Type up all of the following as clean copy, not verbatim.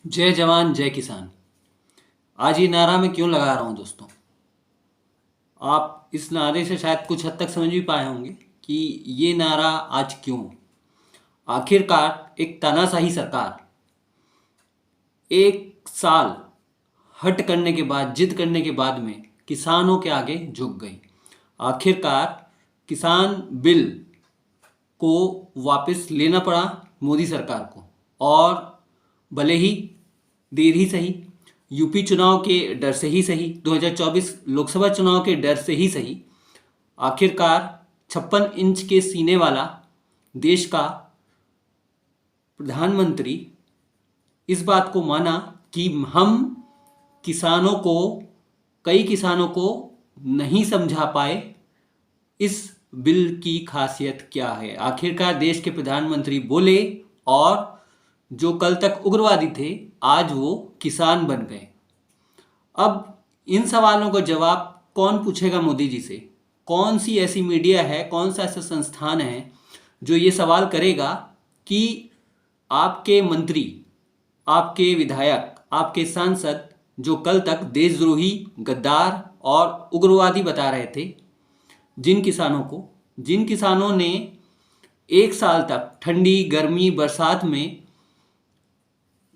जय जवान जय किसान। आज ये नारा मैं क्यों लगा रहा हूँ दोस्तों? आप इस नारे से शायद कुछ हद तक समझ भी पाए होंगे कि ये नारा आज क्यों। आखिरकार एक तानाशाही सरकार एक साल हट करने के बाद, जिद करने के बाद में किसानों के आगे झुक गई। आखिरकार किसान बिल को वापस लेना पड़ा मोदी सरकार को, और भले ही देर ही सही, यूपी चुनाव के डर से ही सही, 2024 लोकसभा चुनाव के डर से ही सही, आखिरकार 56 इंच के सीने वाला देश का प्रधानमंत्री इस बात को माना कि हम किसानों को, कई किसानों को नहीं समझा पाए इस बिल की खासियत क्या है। आखिरकार देश के प्रधानमंत्री बोले और जो कल तक उग्रवादी थे आज वो किसान बन गए। अब इन सवालों का जवाब कौन पूछेगा मोदी जी से? कौन सी ऐसी मीडिया है, कौन सा ऐसा संस्थान है जो ये सवाल करेगा कि आपके मंत्री, आपके विधायक, आपके सांसद जो कल तक देशद्रोही, गद्दार और उग्रवादी बता रहे थे, जिन किसानों ने एक साल तक ठंडी, गर्मी, बरसात में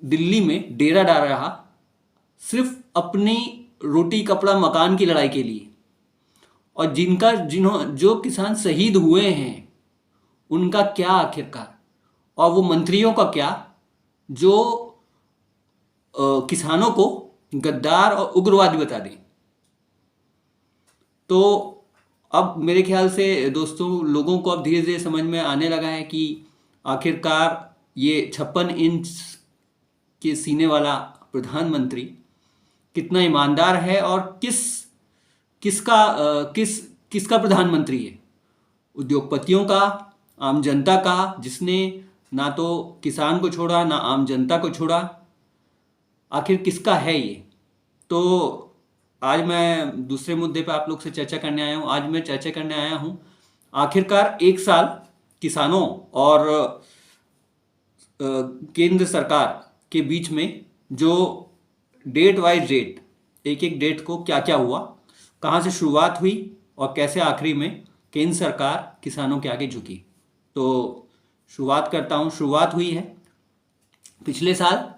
दिल्ली में डेरा डाला रहा सिर्फ अपनी रोटी, कपड़ा, मकान की लड़ाई के लिए, और जो किसान शहीद हुए हैं उनका क्या आखिरकार, और वो मंत्रियों का क्या जो किसानों को गद्दार और उग्रवादी बता दें। तो अब मेरे ख्याल से दोस्तों लोगों को अब धीरे धीरे समझ में आने लगा है कि आखिरकार ये 56 इंच के सीने वाला प्रधानमंत्री कितना ईमानदार है और किसका प्रधानमंत्री है। उद्योगपतियों का, आम जनता का, जिसने ना तो किसान को छोड़ा ना आम जनता को छोड़ा, आखिर किसका है ये? तो आज मैं दूसरे मुद्दे पर आप लोग से चर्चा करने आया हूँ। आज मैं चर्चा करने आया हूँ आखिरकार एक साल किसानों और केंद्र सरकार के बीच में जो डेट वाइज डेट, एक एक डेट को क्या क्या हुआ, कहाँ से शुरुआत हुई और कैसे आखिरी में केंद्र सरकार किसानों के आगे झुकी। तो शुरुआत करता हूँ। शुरुआत हुई है पिछले साल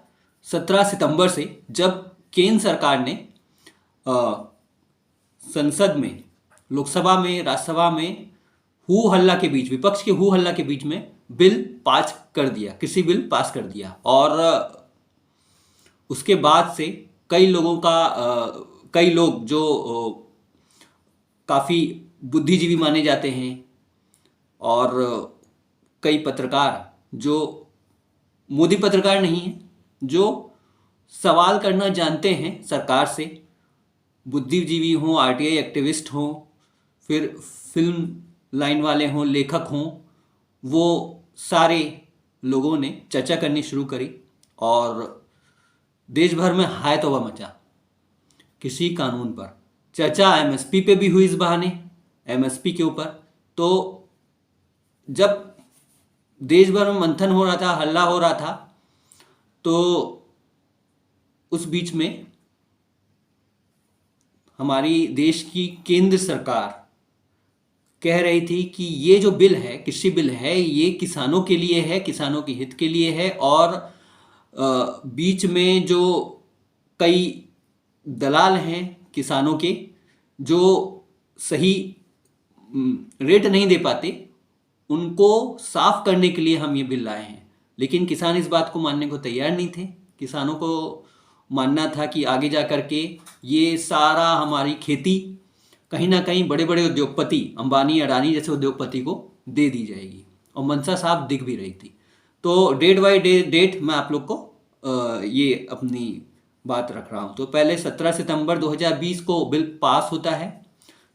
17 सितंबर से, जब केंद्र सरकार ने संसद में, लोकसभा में, राज्यसभा में हू हल्ला के बीच, विपक्ष के हू हल्ला के बीच में बिल पास कर दिया, कृषि बिल पास कर दिया। और उसके बाद से कई लोग जो काफ़ी बुद्धिजीवी माने जाते हैं और कई पत्रकार जो मोदी पत्रकार नहीं हैं, जो सवाल करना जानते हैं सरकार से, बुद्धिजीवी हों, आरटीआई एक्टिविस्ट हों, फिर फिल्म लाइन वाले हों, लेखक हों, वो सारे लोगों ने चर्चा करनी शुरू करी और देश भर में हाय तौबा मचा किसी कानून पर। चर्चा एमएसपी पे भी हुई इस बहाने, एमएसपी के ऊपर। तो जब देश भर में मंथन हो रहा था, हल्ला हो रहा था, तो उस बीच में हमारी देश की केंद्र सरकार कह रही थी कि ये जो बिल है, कृषि बिल है, ये किसानों के लिए है, किसानों के हित के लिए है। और बीच में जो कई दलाल हैं किसानों के, जो सही रेट नहीं दे पाते, उनको साफ करने के लिए हम ये बिल लाए हैं। लेकिन किसान इस बात को मानने को तैयार नहीं थे। किसानों को मानना था कि आगे जा कर के ये सारा हमारी खेती कहीं ना कहीं बड़े बड़े उद्योगपति, अंबानी, अडानी जैसे उद्योगपति को दे दी जाएगी, और मंशा साफ दिख भी रही थी। तो डेट बाई डेट मैं आप लोग को ये अपनी बात रख रहा हूँ। तो पहले 17 सितंबर 2020 को बिल पास होता है।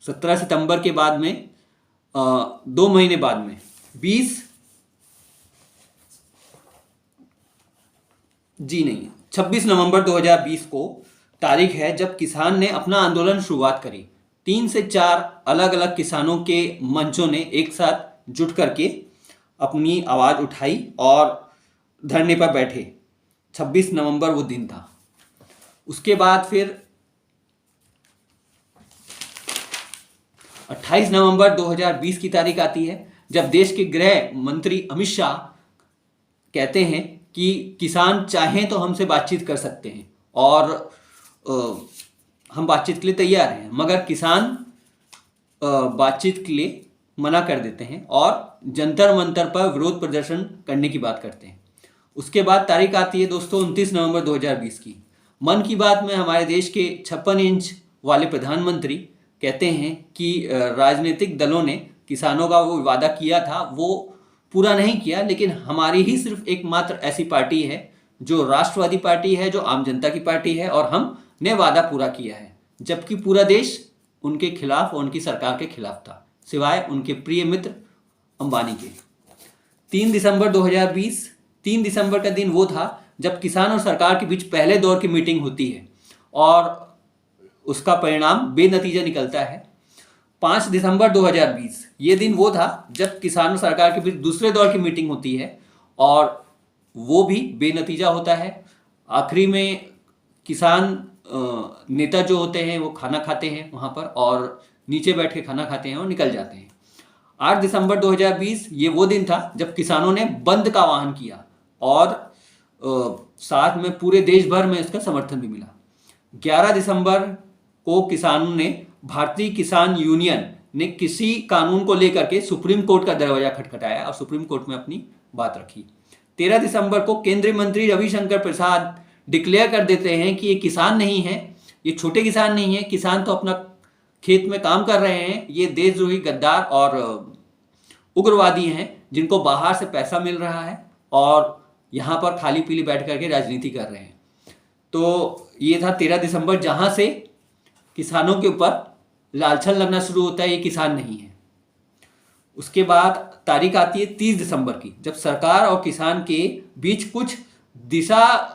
17 सितंबर के बाद में 2 महीने बाद में 26 नवंबर 2020 को तारीख है जब किसान ने अपना आंदोलन शुरुआत करी। 3 से 4 अलग अलग किसानों के मंचों ने एक साथ जुट करके अपनी आवाज़ उठाई और धरने पर बैठे। 26 नवंबर वो दिन था। उसके बाद फिर 28 नवंबर 2020 की तारीख आती है, जब देश के गृह मंत्री अमित शाह कहते हैं कि किसान चाहें तो हमसे बातचीत कर सकते हैं और हम बातचीत के लिए तैयार हैं, मगर किसान बातचीत के लिए मना कर देते हैं और जंतर मंतर पर विरोध प्रदर्शन करने की बात करते हैं। उसके बाद तारीख आती है दोस्तों 29 नवंबर 2020 की। मन की बात में हमारे देश के 56 इंच वाले प्रधानमंत्री कहते हैं कि राजनीतिक दलों ने किसानों का वो वादा किया था वो पूरा नहीं किया, लेकिन हमारी ही सिर्फ एकमात्र ऐसी पार्टी है जो राष्ट्रवादी पार्टी है, जो आम जनता की पार्टी है, और हमने वादा पूरा किया है, जबकि पूरा देश उनके खिलाफ और उनकी सरकार के खिलाफ था, सिवाय उनके प्रिय मित्र अंबानी के। 3 दिसंबर 2020, 3 दिसंबर का दिन वो था जब किसान और सरकार के बीच पहले दौर की मीटिंग होती है और उसका परिणाम बेनतीजा निकलता है। 5 दिसंबर 2020 ये दिन वो था जब किसान और सरकार के बीच दूसरे दौर की मीटिंग होती है और वो भी बेनतीजा होता है। आखिरी में किसान नेता जो होते हैं वो खाना खाते हैं वहाँ पर और नीचे बैठ के खाना खाते हैं और निकल जाते हैं। 8 दिसंबर 2020 ये वो दिन था जब किसानों ने बंद का आह्वान किया और साथ में पूरे देश भर में इसका समर्थन भी मिला। 11 दिसंबर को किसानों ने भारतीय किसान यूनियन ने किसी कानून को लेकर के सुप्रीम कोर्ट का दरवाजा खटखटाया और सुप्रीम कोर्ट में अपनी बात रखी। 13 दिसंबर को केंद्रीय मंत्री रविशंकर प्रसाद डिक्लेयर कर देते हैं कि ये किसान नहीं है, ये छोटे किसान नहीं है, किसान तो अपना खेत में काम कर रहे हैं, ये देशद्रोही गद्दार और उग्रवादी हैं जिनको बाहर से पैसा मिल रहा है और यहाँ पर खाली पीली बैठ करके राजनीति कर रहे हैं। तो ये था 13 दिसंबर जहाँ से किसानों के ऊपर लालछन लगना शुरू होता है, ये किसान नहीं है। उसके बाद तारीख आती है 30 दिसंबर की, जब सरकार और किसान के बीच कुछ दिशा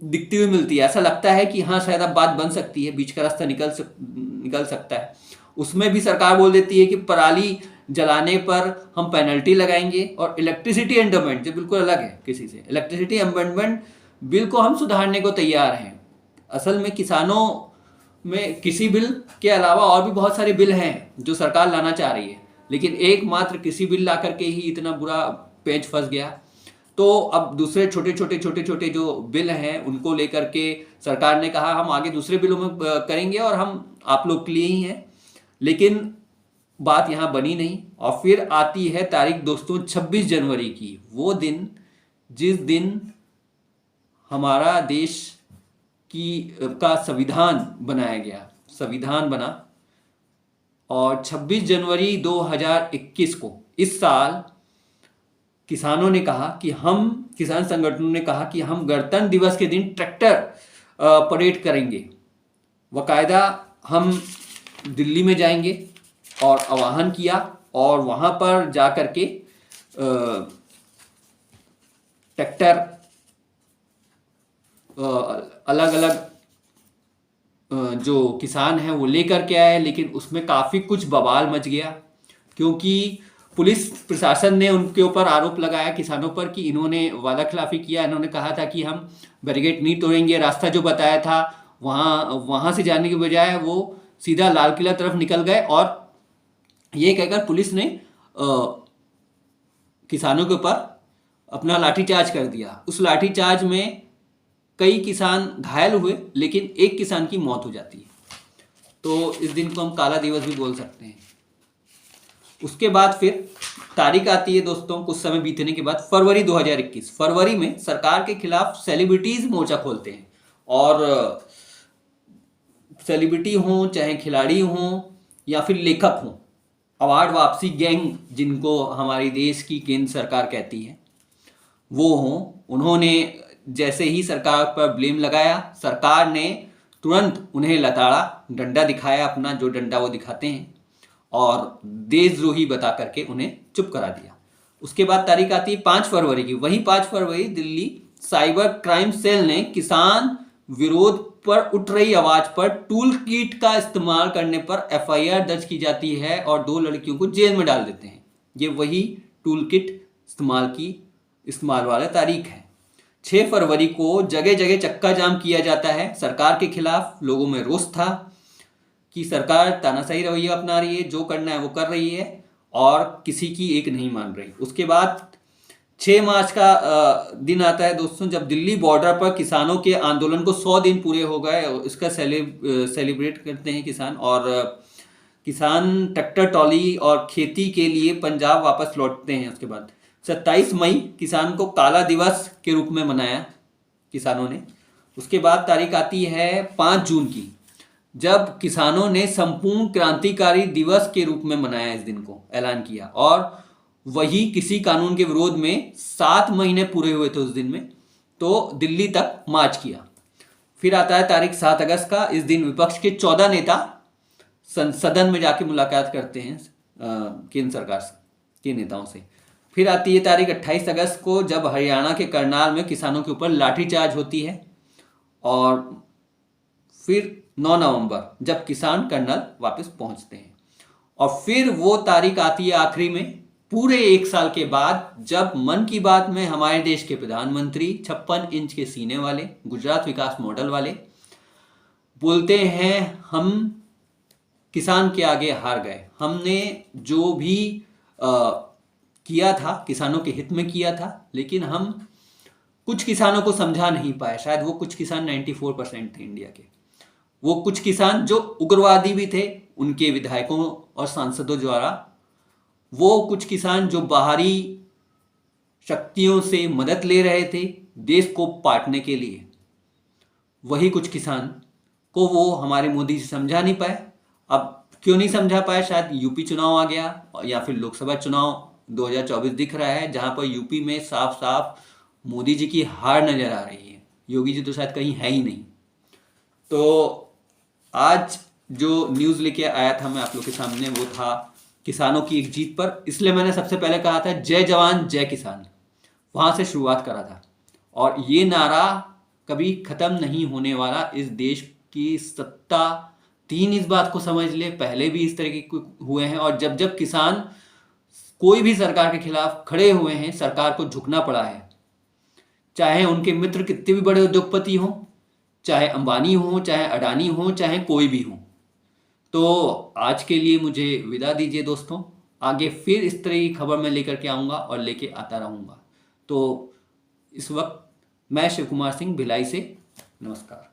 दिखती हुई मिलती है। ऐसा लगता है कि हाँ शायद अब बात बन सकती है, बीच का रास्ता निकल सकता है। उसमें भी सरकार बोल देती है कि पराली जलाने पर हम पेनल्टी लगाएंगे और इलेक्ट्रिसिटी अमेंडमेंट जो बिल्कुल अलग है किसी से, इलेक्ट्रिसिटी अमेंडमेंट बिल को हम सुधारने को तैयार हैं। असल में किसानों में किसी बिल के अलावा और भी बहुत सारे बिल हैं जो सरकार लाना चाह रही है, लेकिन एकमात्र किसी बिल ला करके ही इतना बुरा पेच फंस गया। तो अब दूसरे छोटे छोटे जो बिल हैं उनको लेकर के सरकार ने कहा हम आगे दूसरे बिलों में करेंगे और हम आप लोग के लिए ही हैं, लेकिन बात यहाँ बनी नहीं। और फिर आती है तारीख दोस्तों 26 जनवरी की, वो दिन जिस दिन हमारा देश का संविधान बनाया गया, संविधान बना। और 26 जनवरी 2021 को इस साल किसानों ने कहा कि हम, किसान संगठनों ने कहा कि हम गणतंत्र दिवस के दिन ट्रैक्टर परेड करेंगे। बाकायदा हम दिल्ली में जाएंगे और आह्वान किया और वहाँ पर जा कर के ट्रैक्टर अलग अलग जो किसान हैं वो लेकर के आए, लेकिन उसमें काफ़ी कुछ बवाल मच गया क्योंकि पुलिस प्रशासन ने उनके ऊपर आरोप लगाया किसानों पर कि इन्होंने वादा खिलाफी किया। इन्होंने कहा था कि हम बैरिकेड नहीं तोड़ेंगे, रास्ता जो बताया था वहाँ से जाने के बजाय वो सीधा लाल किला तरफ निकल गए और ये कहकर पुलिस ने किसानों के ऊपर अपना लाठीचार्ज कर दिया। उस लाठीचार्ज में कई किसान घायल हुए, लेकिन एक किसान की मौत हो जाती है। तो इस दिन को हम काला दिवस भी बोल सकते हैं। उसके बाद फिर तारीख आती है दोस्तों कुछ समय बीतने के बाद फरवरी 2021। फरवरी में सरकार के खिलाफ सेलिब्रिटीज मोर्चा खोलते हैं और सेलिब्रिटी हों चाहे खिलाड़ी हों या फिर लेखक हों, अवार्ड वापसी गैंग जिनको हमारे देश की केंद्र सरकार कहती है वो हों, उन्होंने जैसे ही सरकार पर ब्लेम लगाया, सरकार ने तुरंत उन्हें लताड़ा, डंडा दिखाया अपना, जो डंडा वो दिखाते हैं, और देशद्रोही बता करके उन्हें चुप करा दिया। उसके बाद तारीख आती है 5 फरवरी की। वही 5 फरवरी दिल्ली साइबर क्राइम सेल ने किसान विरोध पर उठ रही आवाज पर टूल किट का इस्तेमाल करने पर एफआईआर दर्ज की जाती है और 2 लड़कियों को जेल में डाल देते हैं। ये वही टूल किट इस्तेमाल वाला तारीख है। 6 फरवरी को जगह जगह चक्का जाम किया जाता है। सरकार के खिलाफ लोगों में रोष था कि सरकार तानाशाही रवैया अपना रही है, जो करना है वो कर रही है और किसी की एक नहीं मान रही। उसके बाद 6 मार्च का दिन आता है दोस्तों, जब दिल्ली बॉर्डर पर किसानों के आंदोलन को 100 दिन पूरे हो गए। इसका सेलिब्रेट करते हैं किसान, और किसान ट्रैक्टर ट्रॉली और खेती के लिए पंजाब वापस लौटते हैं। उसके बाद 27 मई किसान को काला दिवस के रूप में मनाया किसानों ने। उसके बाद तारीख आती है 5 जून की, जब किसानों ने संपूर्ण क्रांतिकारी दिवस के रूप में मनाया, इस दिन को ऐलान किया। और वही किसी कानून के विरोध में 7 महीने पूरे हुए थे उस दिन में, तो दिल्ली तक मार्च किया। फिर आता है तारीख 7 अगस्त का। इस दिन विपक्ष के 14 नेता सदन में जाके मुलाकात करते हैं केंद्र सरकार के नेताओं से। फिर आती है तारीख 28 अगस्त को, जब हरियाणा के करनाल में किसानों के ऊपर लाठीचार्ज होती है। और फिर 9 नवंबर, जब किसान कर्नल वापस पहुंचते हैं। और फिर वो तारीख आती है आखिरी में, पूरे 1 साल के बाद, जब मन की बात में हमारे देश के प्रधानमंत्री 56 इंच के सीने वाले, गुजरात विकास मॉडल वाले, बोलते हैं हम किसान के आगे हार गए। हमने जो भी किया था किसानों के हित में किया था, लेकिन हम कुछ किसानों को समझा नहीं पाए। शायद वो कुछ किसान 94% थे इंडिया के। वो कुछ किसान जो उग्रवादी भी थे उनके विधायकों और सांसदों द्वारा, वो कुछ किसान जो बाहरी शक्तियों से मदद ले रहे थे देश को बांटने के लिए, वही कुछ किसान को वो हमारे मोदी जी समझा नहीं पाए। अब क्यों नहीं समझा पाए? शायद यूपी चुनाव आ गया, या फिर लोकसभा चुनाव 2024 दिख रहा है, जहां पर यूपी में साफ साफ मोदी जी की हार नजर आ रही है। योगी जी तो शायद कहीं है ही नहीं। तो आज जो न्यूज़ लेके आया था मैं आप लोग के सामने, वो था किसानों की एक जीत पर। इसलिए मैंने सबसे पहले कहा था जय जवान जय किसान, वहां से शुरुआत करा था। और ये नारा कभी खत्म नहीं होने वाला। इस देश की सत्ता 3 इस बात को समझ ले, पहले भी इस तरह के हुए हैं। और जब जब किसान कोई भी सरकार के खिलाफ खड़े हुए हैं, सरकार को झुकना पड़ा है। चाहे उनके मित्र कितने भी बड़े उद्योगपति हों, चाहे अंबानी हो, चाहे अडानी हो, चाहे कोई भी हो। तो आज के लिए मुझे विदा दीजिए दोस्तों। आगे फिर इस तरह की खबर मैं लेकर के आऊँगा और लेके आता रहूँगा। तो इस वक्त मैं शिव कुमार सिंह भिलाई से, नमस्कार।